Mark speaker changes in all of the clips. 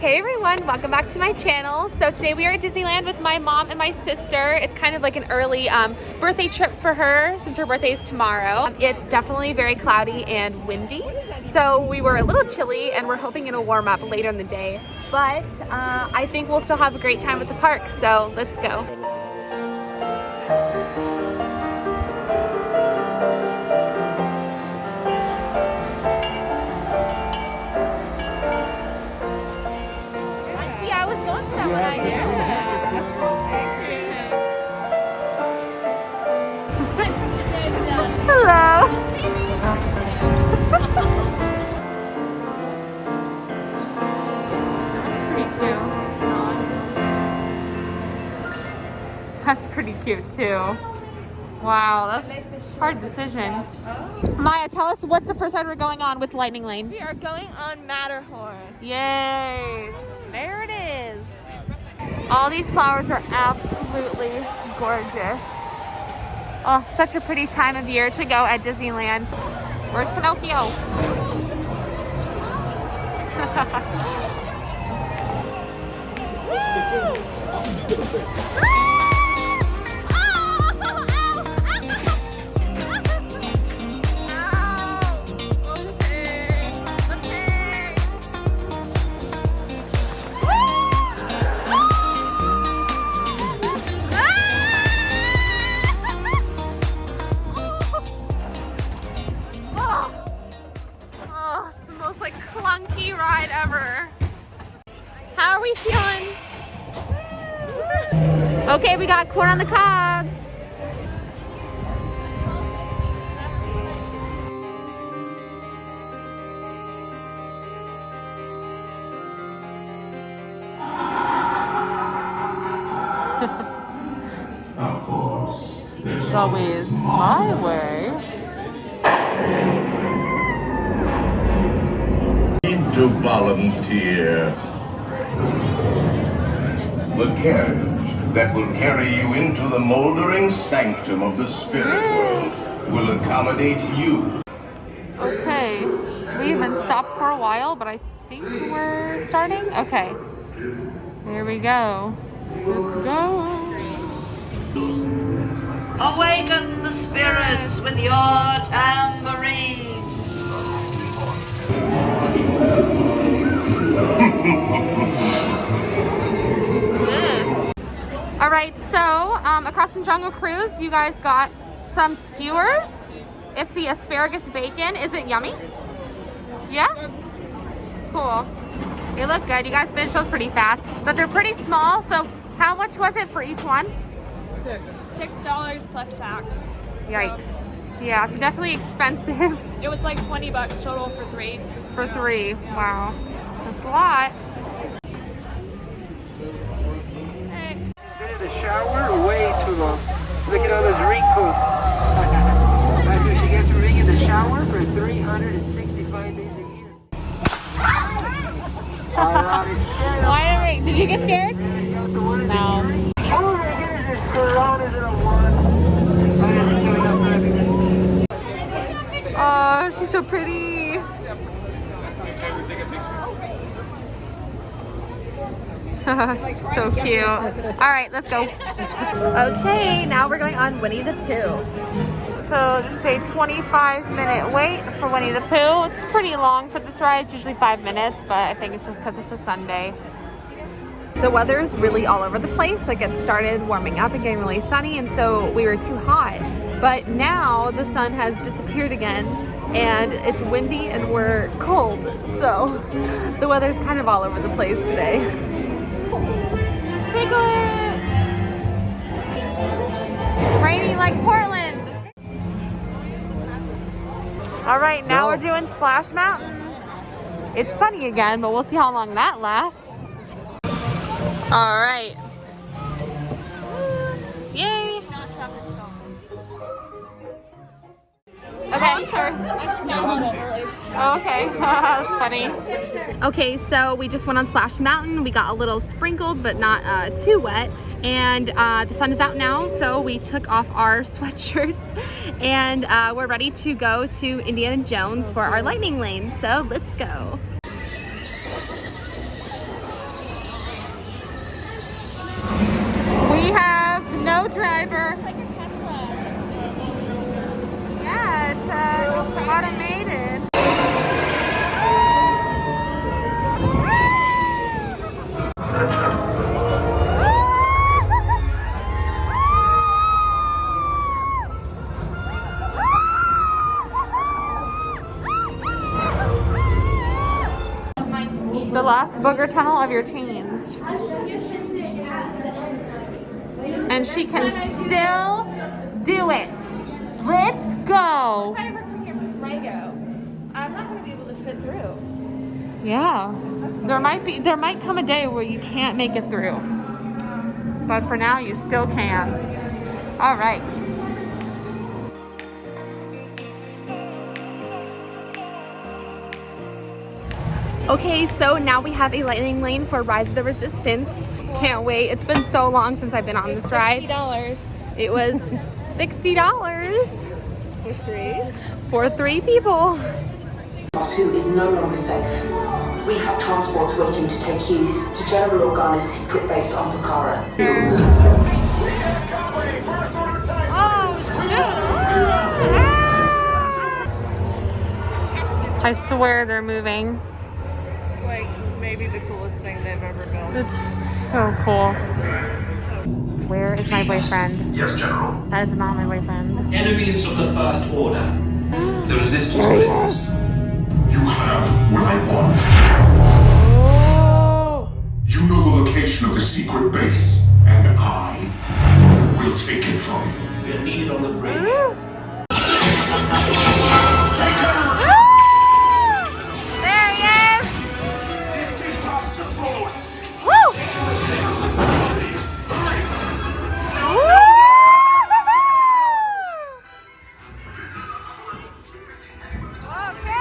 Speaker 1: Hey everyone, welcome back to my channel. So today we are at Disneyland with my mom and my sister. It's kind of like an early birthday trip for her since her birthday is tomorrow. It's definitely very cloudy and windy, so we were a little chilly and we're hoping it'll warm up later in the day. But I think we'll still have a great time at the park, so let's go. Hello. That's pretty cute too. Wow, that's a hard decision. Maya, tell us what's the first ride we're going on with Lightning Lane?
Speaker 2: We are going on Matterhorn.
Speaker 1: Yay! There it is. All these flowers are absolutely gorgeous. Oh, such a pretty time of year to go at Disneyland. Where's Pinocchio? Clunky ride ever. How are we feeling? Okay, we got corn on the cobs.
Speaker 3: Of course.
Speaker 1: It's always my way.
Speaker 3: To volunteer. The carriage that will carry you into the moldering sanctum of the spirit world will accommodate you.
Speaker 1: Okay, we even stopped for a while, but I think we're starting. Okay, here we go. Let's go.
Speaker 4: Awaken the spirits with your tambourine.
Speaker 1: All right, so across from Jungle Cruise, you guys got some skewers. It's the asparagus bacon. Is it yummy? Yeah? Cool. They look good. You guys finished those pretty fast, but they're pretty small. So how much was it for each one?
Speaker 2: $6 plus tax.
Speaker 1: Yikes. Yeah, it's definitely expensive.
Speaker 2: It was like 20 bucks total for three.
Speaker 1: For three. Wow. That's a lot.
Speaker 5: The shower way too long. Look at all those wrinkles. After she gets a ring in the shower for 365 days a year.
Speaker 1: Why? Did you get scared? No.
Speaker 5: Oh my goodness, there's piranhas in a one.
Speaker 1: Oh, she's so pretty. So cute. All right, let's go. Okay, now we're going on Winnie the Pooh. So this is a 25-minute wait for Winnie the Pooh. It's pretty long for this ride. It's usually 5 minutes, but I think it's just because it's a Sunday. The weather's really all over the place. Like, it started warming up and getting really sunny, and so we were too hot. But now the sun has disappeared again, and it's windy and we're cold. So the weather's kind of all over the place today. Piglet! It's rainy like Portland. All right, now we're doing Splash Mountain. It's sunny again, but we'll see how long that lasts. All right. Yay! Okay, I'm sorry. Oh, okay, that's funny. Okay, so we just went on Splash Mountain. We got a little sprinkled, but not too wet. And the sun is out now, so we took off our sweatshirts and we're ready to go to Indiana Jones for our lightning lane. So let's go. Booger tunnel of your teens. And she can still do it. Let's go.
Speaker 2: If I ever come here with Lego, I'm not going to be able to fit through.
Speaker 1: Yeah. There might come a day where you can't make it through. But for now, you still can. All right. Okay, so now we have a lightning lane for Rise of the Resistance. Can't wait. It's been so long since I've been on this ride.
Speaker 2: $60.
Speaker 1: It was $60
Speaker 2: For free?
Speaker 1: for 3 people.
Speaker 6: Batu is no longer safe. We have transports waiting to take you to General Organa's secret base on Pucara.
Speaker 1: Oh, shoot. I swear they're moving.
Speaker 7: It's like maybe the coolest thing they've ever built.
Speaker 1: It's so cool. Where is my boyfriend?
Speaker 8: Yes, General.
Speaker 1: That is not my boyfriend.
Speaker 8: Enemies of the First Order. The resistance business.
Speaker 3: You have what I want.
Speaker 1: Oh.
Speaker 3: You know the location of the secret base, and I will take it from you.
Speaker 8: We are needed on the bridge.
Speaker 1: There he is!
Speaker 3: Disney cops just follow us.
Speaker 1: Woo! Okay.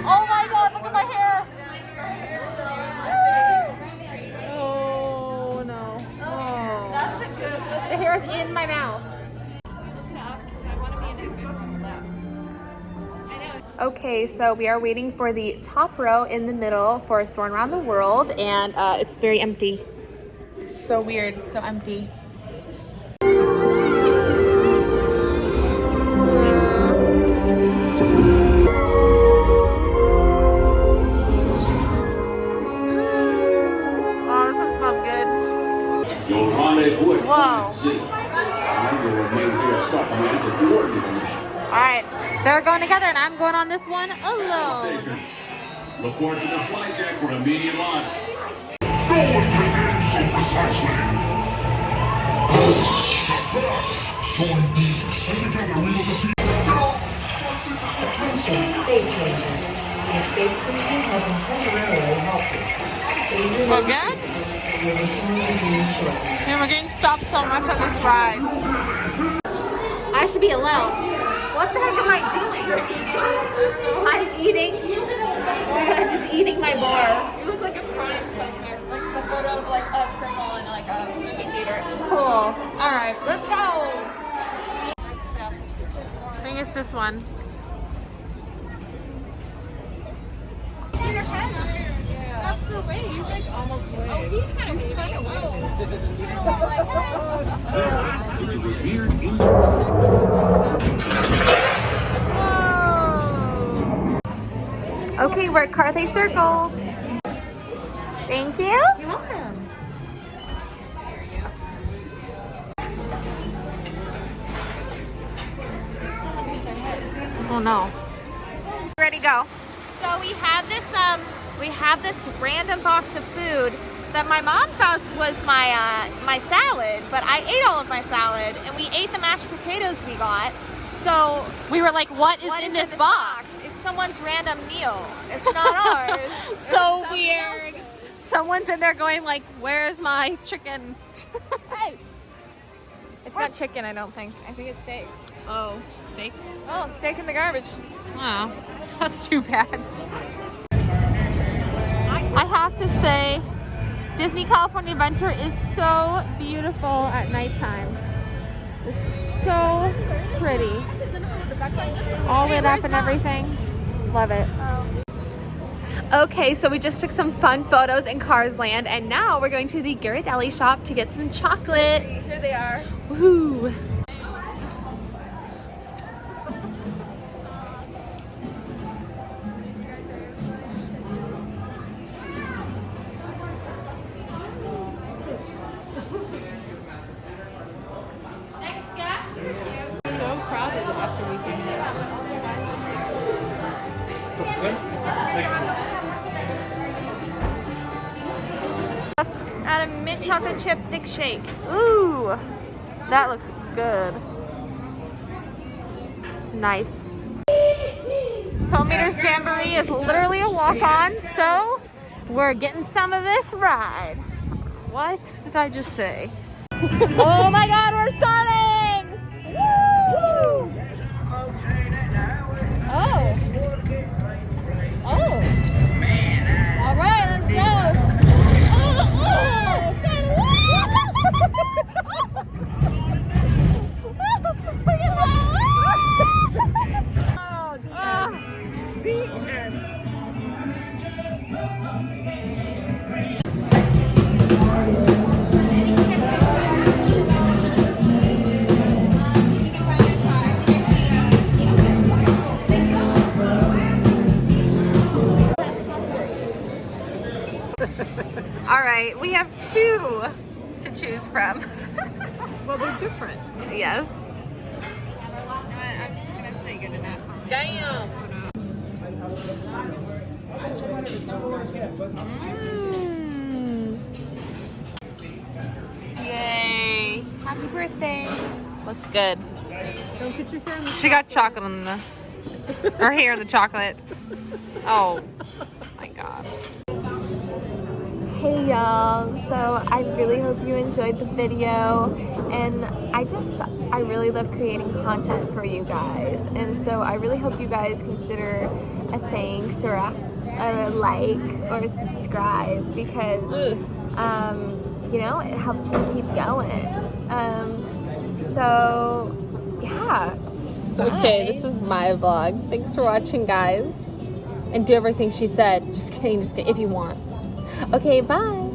Speaker 1: Oh my god, look at my hair! Oh no. Oh. That's a good one. The hair's in my mouth. Okay, so we are waiting for the top row in the middle for Soaring Around the World, and it's very empty. So weird, so empty. Oh, this one smells good.
Speaker 9: Your rendezvous at
Speaker 1: Whoa.
Speaker 9: City. You will remain here supplement as the ordinary mission.
Speaker 1: Alright, they're going together and I'm going on this one alone.
Speaker 9: Stations. Report to the flight deck for immediate launch.
Speaker 6: Attention, Space Rangers. Your space cruisers have been temporarily halted.
Speaker 1: Again?
Speaker 6: Your mission will resume shortly.
Speaker 1: Man, we're getting stopped so much on this ride. I should be alone. What the heck am I doing? I'm eating. I'm just eating my bar.
Speaker 2: You look like a crime suspect, like the photo of like a criminal in like a movie theater.
Speaker 1: Cool. Alright, let's go. I think it's this one.
Speaker 2: That's the way. You like almost wave. Oh, he's kind of wavy.
Speaker 1: Whoa. Okay, we're at Carthay Circle. Thank you. You're welcome. Oh no. Ready, go.
Speaker 2: So we have this random box of food that my mom thought was my salad, but I ate all of my salad, and we ate the mashed potatoes we got. So
Speaker 1: We were like, what is in this box?
Speaker 2: It's someone's random meal. It's not ours.
Speaker 1: So weird. Someone's in there going like, where's my chicken?
Speaker 2: Hey. It's not chicken, I don't think. I think it's steak.
Speaker 7: Oh, steak?
Speaker 2: Oh, steak in the garbage.
Speaker 1: Oh, that's too bad. I have to say, Disney California Adventure is so beautiful at nighttime. It's so pretty. All lit up and everything. Love it. Okay, so we just took some fun photos in Cars Land, and now we're going to the Ghirardelli shop to get some chocolate.
Speaker 2: Here they are.
Speaker 1: Woohoo!
Speaker 2: Add a mint chocolate chip thick shake.
Speaker 1: Ooh, that looks good. Nice. 12 meters Jamboree is literally a walk-on, so we're getting some of this ride. What did I just say? Oh my God, we're starting! Woo! Oh. Oh. All right, let's go. All right, we have two to choose from.
Speaker 7: Well, they're different.
Speaker 1: Yes.
Speaker 7: I'm just gonna say good enough.
Speaker 1: Damn. Yay. Happy birthday. Looks good.
Speaker 7: Don't get your family.
Speaker 1: She got chocolate on the, her hair, the chocolate. Oh my God. Hey y'all, so I really hope you enjoyed the video, and I really love creating content for you guys, and so I really hope you guys consider a thanks or a like or a subscribe, because you know, it helps me keep going. So yeah. Okay, this is my vlog. Thanks for watching, guys, and do everything she said. Just kidding, if you want. Okay, bye.